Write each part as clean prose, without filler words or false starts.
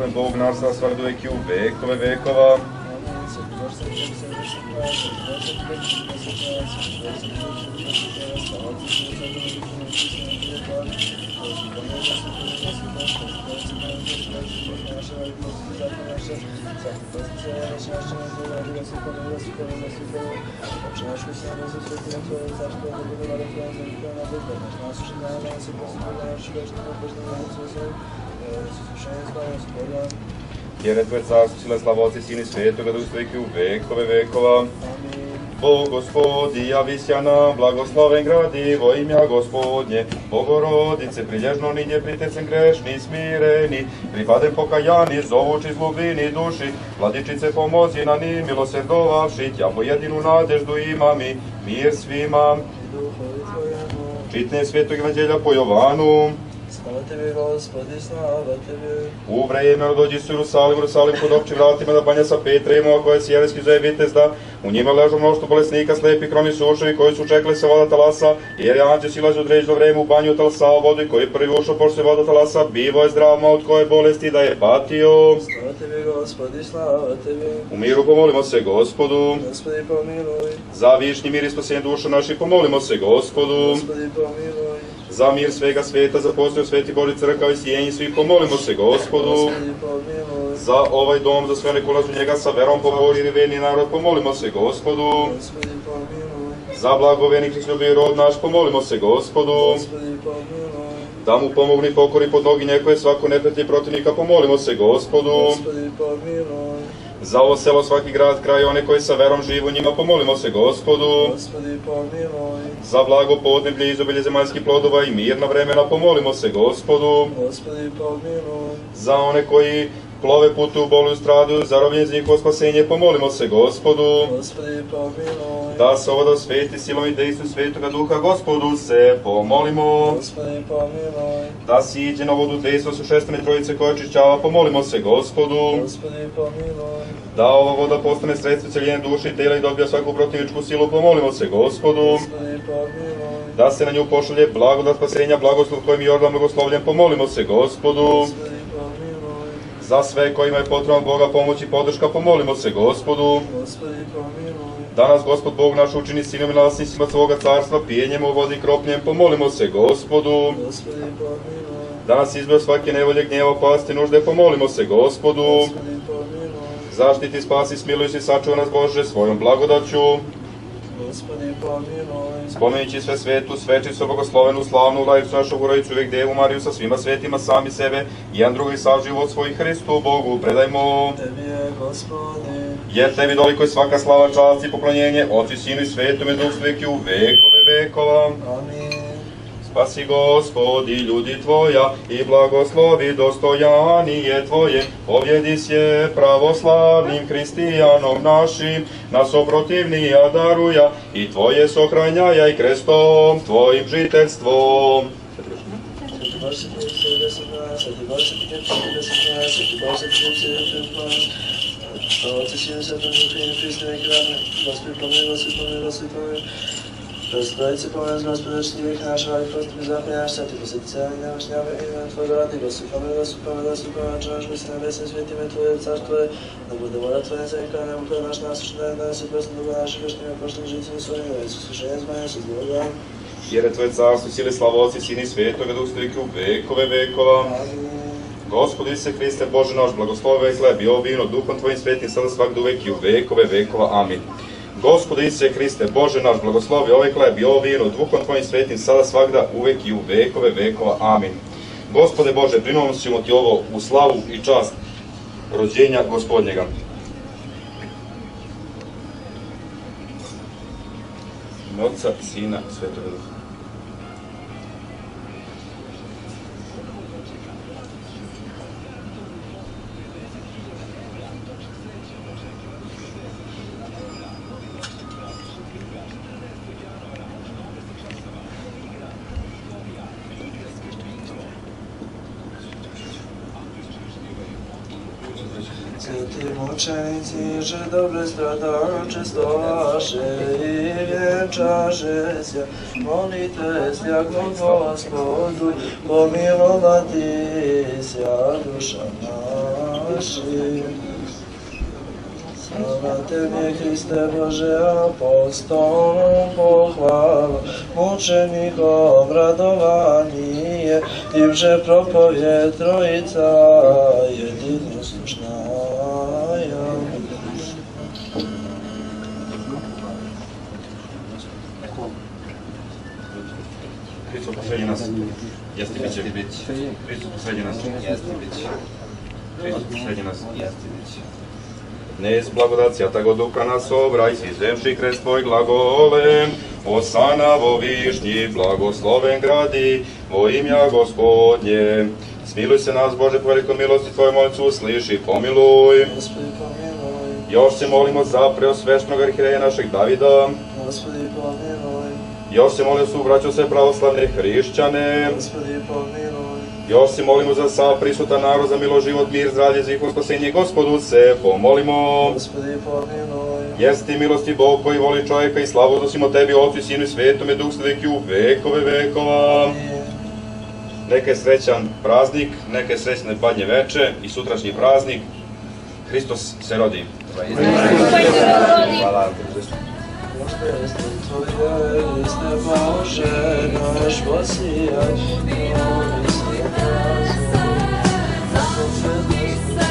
Gospodin Bog naš, sada svakda uvek i u vekove vekova. Jer je Tvoje carstvo, sila, slava Otca i Sina i Svetoga, Duh Sveti u vekove vekova. Bog Gospodi, javi sja nam, blagosloven gradivo imja Gospodnje. Bogorodice, prilježno ninje, pritecem grešni, smireni, pripadem pokajani, zovuči zlubini duši. Vladičice, pomozi na njih, milosrdovavši, tja pojedinu nadeždu imami, mir svima. Čitne Svetog Evanđelja po Jovanu. Slava Tebi, Gospodi, slava Tebi. U vreme dođi su Jerusalim kod općim vratima da banja sa Petremova koje si jelenski zove vitezda. U njima ležu mnoštvo bolesnika, slepi, kromi suševi koji su čekali se voda talasa, jer je anđeo silazi u određeno vreme u banju talasa u vodu i koji prvi ušao pošto se voda talasa, bivo je zdrav od koje bolesti da je patio. Slava Tebi, Gospodi, slava Tebi. U miru pomolimo se Gospodu. Gospodi, pomiluj. Za višnji mir i spasenje duša naših pomolimo se Gospodu. Gospodi, pomiluj. Za mir svega sveta, za postoju Sveti Boži crkava i sijenje svih pomolimo se Gospodu. Gospodi, pomiluj. Za ovaj dom, za sve one koji ulažu u njega sa verom pomoli i verni narod, pomolimo se Gospodu. Gospodi, pomiluj. Za blagoveni Hristoljubivi rod naš, pomolimo se Gospodu. Gospodi, pomiluj. Da mu pomogni pokori pod nogi njegove svako neprijatelj protivnika, pomolimo se Gospodu. Gospodi, pomiluj. Za ovo selo, svaki grad, kraj, one koji sa verom živu u njima, pomolimo se Gospodu. Gospodi, pomiluj. Za blago podneblje i izobilje zemaljskih plodova i mirna vremena, pomolimo se Gospodu. Gospodi, pomiluj. Za one koji plove putu u bolu i stradu, zarobljenje za njihovo spasenje, pomolimo se Gospodu. Gospodi, pomiluj. Da se ovo da sveti silom i dejstvom Svetoga Duha, Gospodu se pomolimo. Gospodi, pomiluj. Da siđe na vodu dejstvo su šestane trojice koja očišćava, pomolimo se Gospodu. Gospodi, pomiluj. Da ova voda postane sredstvo celjenja duše i tela i dobija svaku protivničku silu, pomolimo se Gospodu. Gospodi, pomiluj. Da se na nju pošalje blagodat spasenja, blagoslov kojim je Jordan blagoslovljen, pomolimo se Gospodu. Gospodi, pomiluj. Za sve kojima je potrebna Boga pomoć i podrška, pomolimo se Gospodu. Gospodi, pomiluj. Da nas Gospod Bog naš učini sinom i naslednicima svoga carstva, pijenjem u vodi i kropnjem, pomolimo se Gospodu. Gospodi, pomiluj. Da nas izbio svake nevolje, gnjeva, pasti, nužde, pomolimo se Gospodu. Gospodi, pomiluj. Zaštiti, spasi, smiluj se i sačuvaj nas Bože svojom blagodaću. Gospodi, pomiluj. Spominjući sve svetu, svečicu, bogoslovenu, slavnu, lajicu našu Gorojicu, uvijek Devu Mariju sa svima svetima, sami sebe, jedan drugi sav život svoj Hristu Bogu predajmo. Tebi je, Gospodi. Jer Tebi doliko je svaka slava, čast i poklonjenje, Otcu i Sinu i Svetome Duhu sveki u vekove vekova. Amin. Spasi Gospodi ljudi Tvoja i blagoslovi dostojanije Tvoje, pobjedi sje pravoslavnim hristijanom našim, nas oprotivnija daruja i Tvoje sohranjaja i krestom Tvojim žiteljstvom. Sveti Bože, Sveti Bože, Sveti Bože, Otci, Sinu, Svetom Duhu i Hristu veki amen. Gospodi, pomiluj, Gospodi, pomiluj, Gospodi, pomiluj. Prostrojice pomoć, Gospode, što uvijek naša, ali protiv zakon naš, sad ti posjeti cijeli nemaš njave ime Tvojega radi, Gospodi, pomiluj, Gospodi, pomiluj, Gospodi, pomiluj, čuvaš mi se nebesne sveti ime Tvoje, carstvo Tvoje, da bude voda Tvoja zemlja, nebo Tvoje naš nasušni dan, danas i prostim dugo naše vešnjima, prošlim žicima svojim, Isus, sušenje zbanja, Isus, Boga. Jer je Tvoje carstvo, sile, slava, Otca i Sina i Svetoga Duha sveki u vekove vekova. Gospodi se Hriste, Bože naš, blagoslovi hleb i ovo vino, Duhom Tvojim svetim, sada svakda uvek i u vekove vekova. Amin. Gospodi Isuse Hriste, Bože naš, blagoslovi ovaj hleb i ovo vino, Duhom Tvojim svetim, sada svakda uvek i u vekove vekova. Amin. Gospode Bože, prinosimo Ti ovo u slavu i čast rođenja Gospodnjega. Otca, Sina, Svetoga Duha. Sveti mučenici, že dobre stradače stovaše i vjenčaše sja, molite stjagnu Gospodu, pomilovati sja duša naša. duši. Slava Tebi, Hriste Bože, apostolom pohvala, mučenikom radovanije, Timže propovjed Trojica, jedino slušnaja. Hristos posvedi nas, jeste i biće. Hristos posvedi nas, jeste i biće. Hristos posvedi nas, jeste i biće. Dnes blagodat Svjatago Duha nas obraj, svizemši krest Tvoj glagolem, osana vo višnji, blagosloven gradi, vo imja Gospodnje. Smiluj se nas, Bože, po velikoj milosti Tvoj, molcu usliši, pomiluj. Gospodi pomiluj, Još se molimo za preosvešnog arhireja našeg Davida. Gospodi pomiluj, Još se molimo su braćo sve pravoslavne hrišćane. Gospodi pomiluj, Još se molimo za sav prisutan narod, za milo život, mir, zdravlje, za njihovo spasenje. Gospodu se pomolimo. Gospodi pomiluj, Jeste milosti Bog koji voli čovjeka i slavu uznosimo Tebi, Otcu i Sinu i Svetome, Duh Sveti u vekove vekova. Neka je srećan praznik, neka je srećne badnje veče i sutrašnji praznik. Hristos se rodi. Hvala. Jeste Tvoje, jeste Bože, naš posijać, jeste razum, nakon svetlosti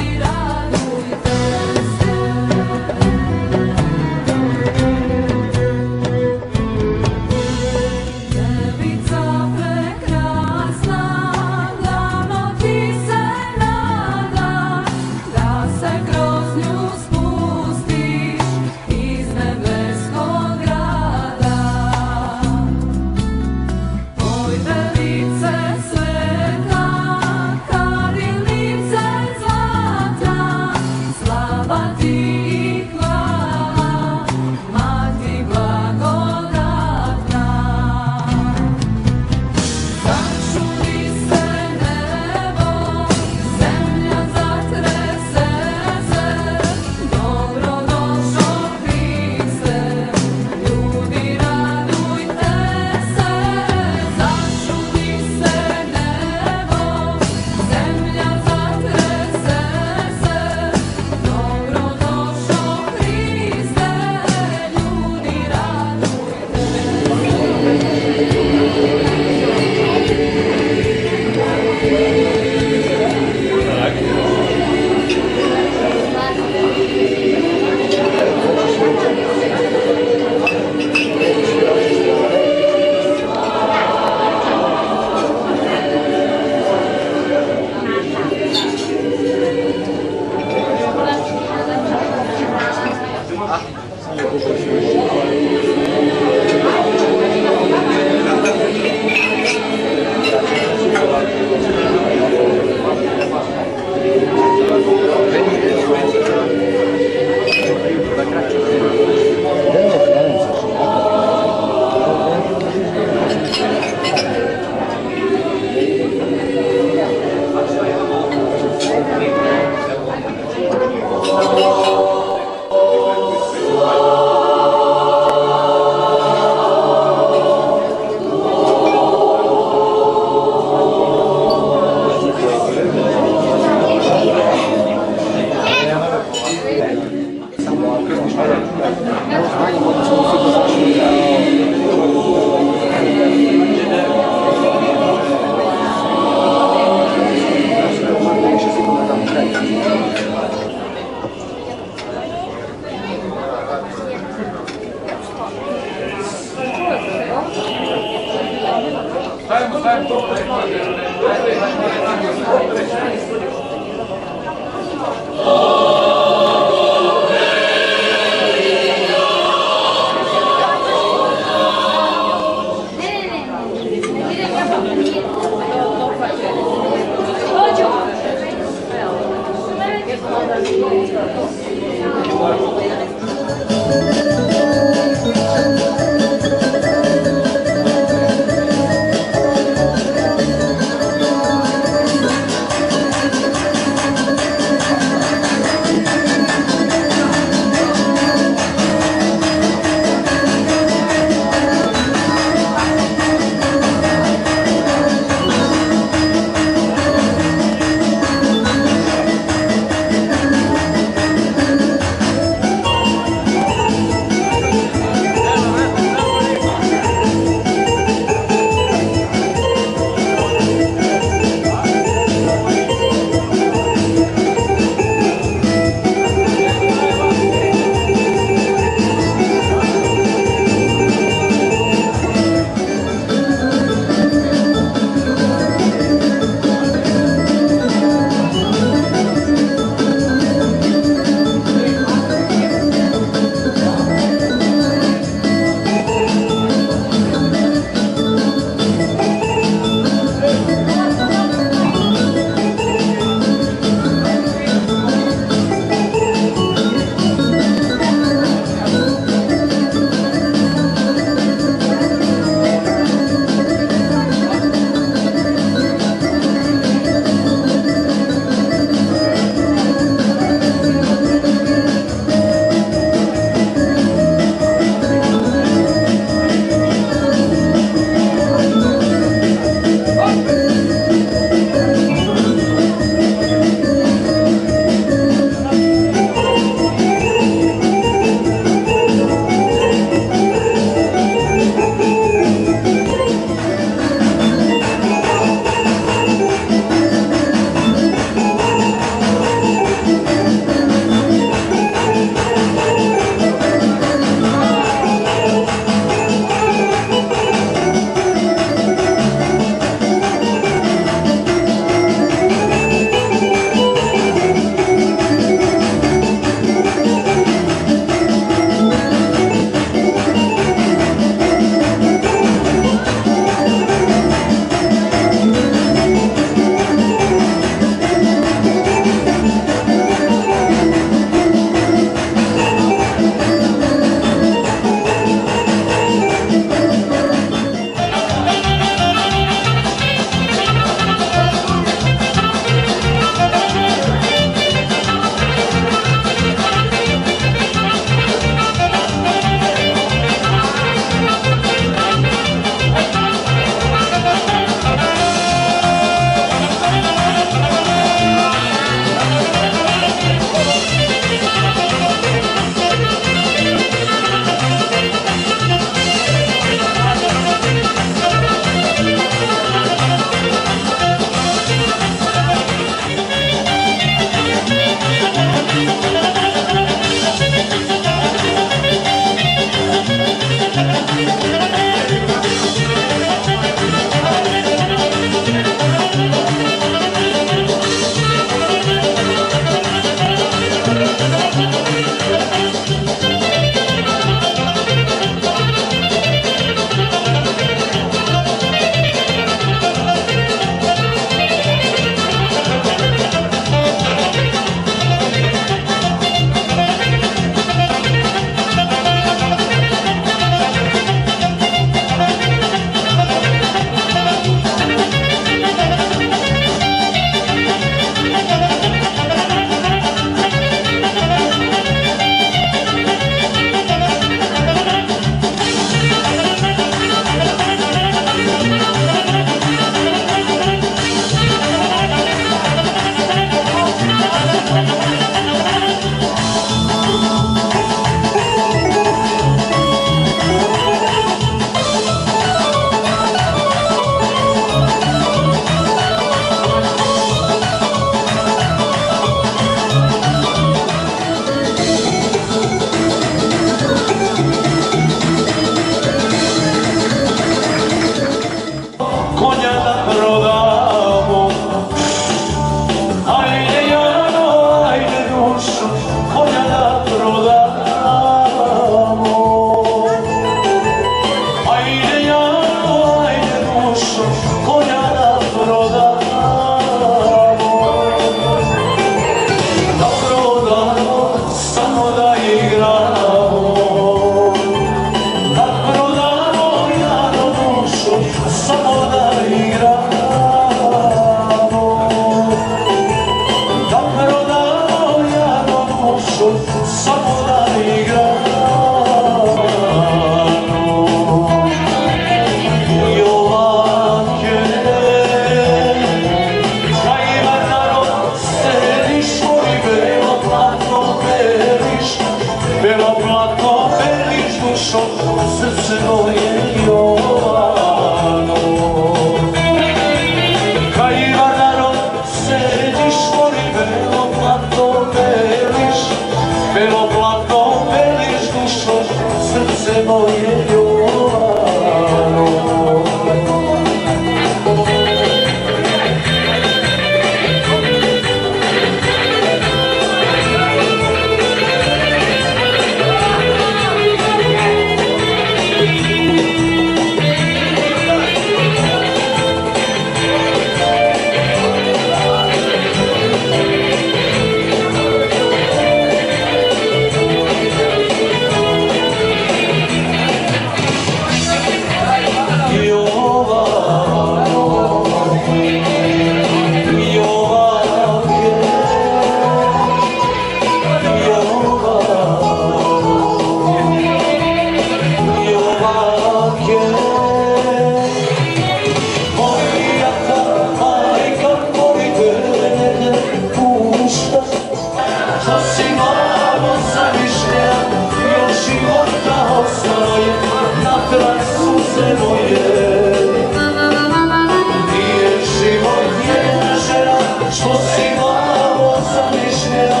osim malo zamišljena,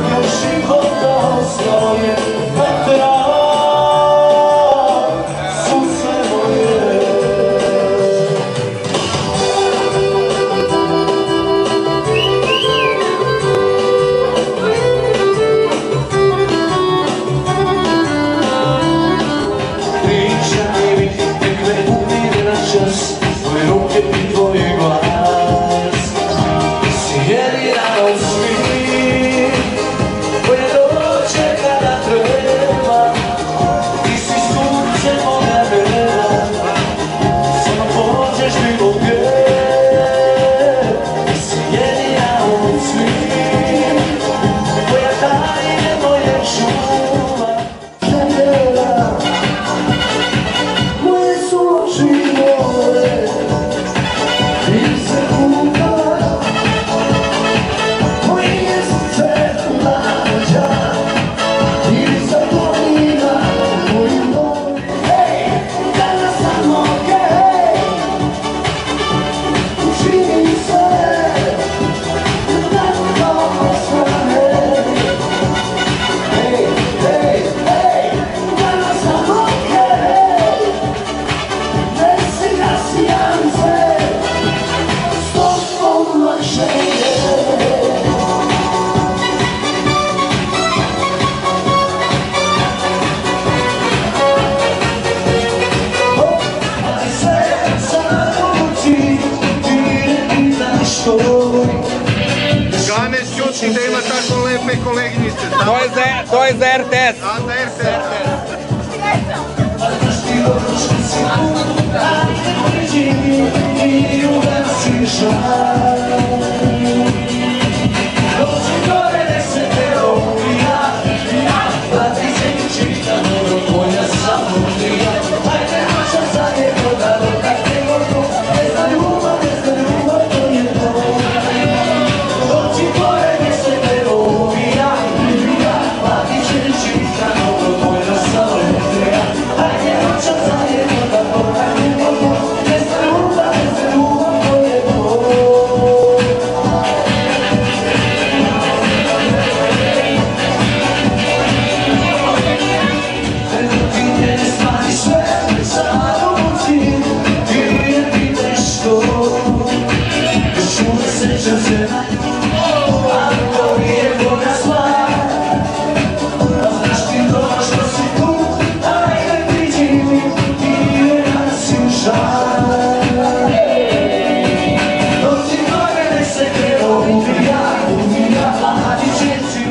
još života ostao je na trag, suze moje. Priča mi tek me umire na čas, tvoje ruke i tvoj glas. Ti si jedina od svih koja dođe kada treba. Ti si sunce moga neba, samo pođeš bilo gdje. Ti si jedina od svih koja tajne moje čuva. Moje su oči more, ti se kupa, moje srce mlađa, ti se planina u moju mori. Hej, danas sam okej, učini sve, da to osvane. Hej, hej, hej, danas sam okej, nesi na sjance, s tobom lakše je. Ali sve sad odluči, ti ne pitaš što. Gane šuti da ima tako lepe koleginice. To je za RTS. A za RTS. Znaš ti dobro što si tu, a ne pođi i ugasi žar. Dođi gore, nek se te ubija, plati se mi čita dobro tvoja samotija. Hajde noća za njegoda, dok te gotovo, ne zna ljubav, to je to. Dođi gore, nek se te ubija, plati se mi čita dobro tvoja samotija. Hajde noća za njegoda, dok te gotovo, ne zna ljubav, to je to. Ti ne stvari sve, sad odluči, ti ne pitaš što. Još uvek sećam se, ali to nije tvoja stvar. A znaš ti dobro što si tu, ajde priđi mi, ti ne nasi žar. Dođi gore, nek se te ubija, plati će ti.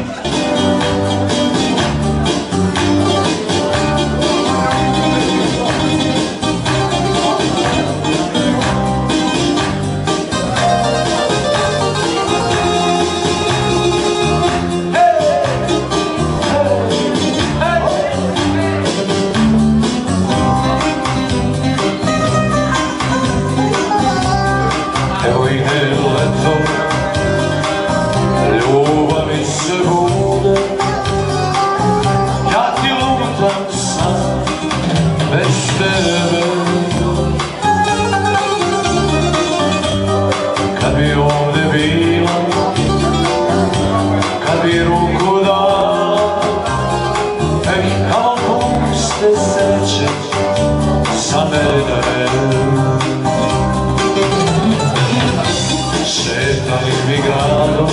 Evo ide leto, ljubavi se bude, ja ti lutam sam bez tebe. Kad bi ovdje bila, kad bi ruku dala, kamo puste sreće za mene. Šetali mi gradom,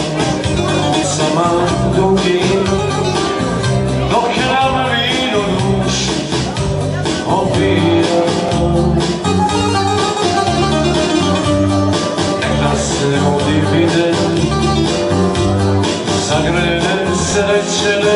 sama dugim, dok nam vino dušu opija. Nek nas ljudi vide, zagrljene srećene,